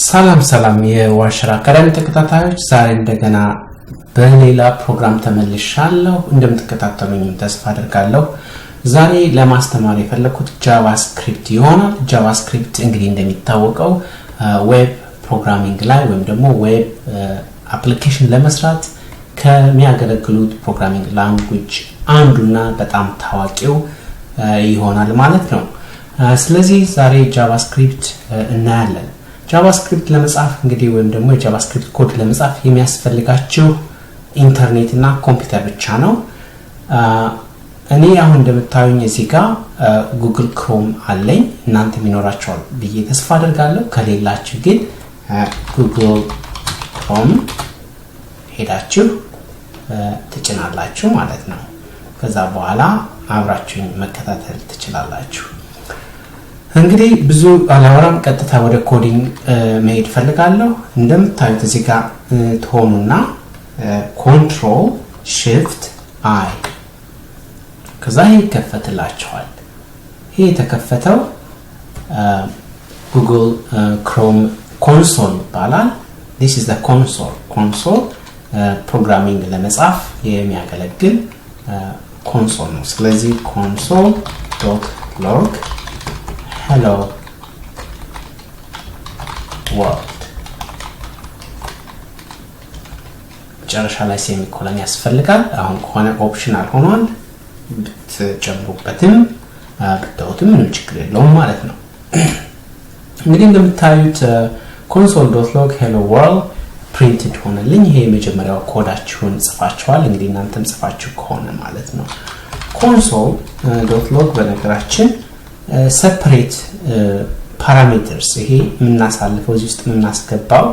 ሰላም የዋሽራ አካዳሚ ተከታታዮች ዛሬ እንደገና በሌላ ፕሮግራም ተመልሻለሁ እንደምትከታተሉኝ ተስፋ አደርጋለሁ ዛሬ ለማስተማር የፈለኩት JavaScript ይሆናል JavaScript እንግዲህ እንደሚታወቀው ዌብ ፕሮግራሚንግ ላይ ወይም ደግሞ ዌብ አፕሊኬሽን ለመስራት ከሚያገለግሉት ፕሮግራሚንግ ላንጉዌጅ አንዱና በጣም ታዋቂው ይሆናል ማለት ነው ስለዚህ ዛሬ JavaScript እናያለን JavaScript ለመጻፍ እንግዲህ ወይም ደግሞ የJavaScript ኮድ ለመጻፍ የሚያስፈልጋችሁ ኢንተርኔት እና ኮምፒውተር ብቻ ነው እኔ አሁን እንደምታዩኝ እዚህ ጋር Google Chrome አለኝ እናንተ ሚኖራችሁ ብዬ ተስፋ አደርጋለሁ ከሌላችሁ ግን Google Chrome ሄዳችሁ ትጭናላችሁ ማለት ነው ከዛ በኋላ አብራችሁኝ መከታተል ትችላላችሁ እንግዲህ ብዙ አላወራም ቀጥታ ወደ ኮዲንግ መሄድ ፈልጋለሁ እንደምታዩት እዚህ ጋር ትሆኑና control shift I ከዛ ይከፈትላችኋል ይሄ ተከፈተው Google Chrome console ይባላል this is the console programming ለመጻፍ የሚያገለግል console ነው ስለዚህ console.log hello world ጨርሻ ላይ ሴሚኮሎን ያስፈልጋል አሁን ከሆነ ኦፕሽናል ሆኗል ብትጨምሩበትም ብትተውትም ምንም ችግር የለውም ማለት ነው እንግዲህ እንደምታዩት console.log hello world printed ሆነልኝ ይሄ የመጀመሪያው ኮዳችሁን ጽፋችኋል እንግዲህ እናንተም ጽፋችሁ ከሆነ ማለት ነው console.log በነገራችን separate parameters ይሄ ምናሳልፈው እዚህ ውስጥ ምናስገባው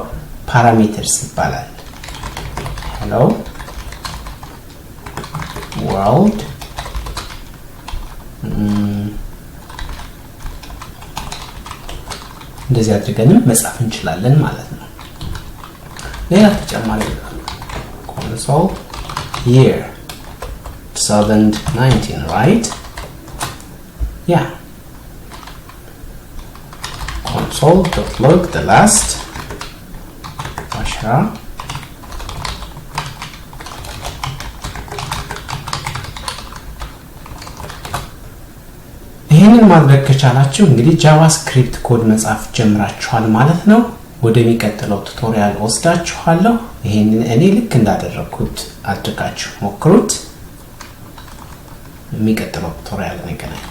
parameters ይባላል hello world እንደዚህ አድርገንም መጻፍ እንችላለን ማለት ነው ሌላ ተጨማሪ console year 2019 right yeah console.log the last Ashra ይሄንን ማድረግ ከቻላችሁ እንግዲህ JavaScript ኮድ መጻፍ ጀምራችኋል ማለት ነው ወደሚቀጥለው ቱቶሪያል ወስዳችኋለሁ ይሄንን እኔ ልክ እንዳደረኩት አድርጋችሁ ሞክሩት የሚቀጥለው ቱቶሪያል እንገናኝ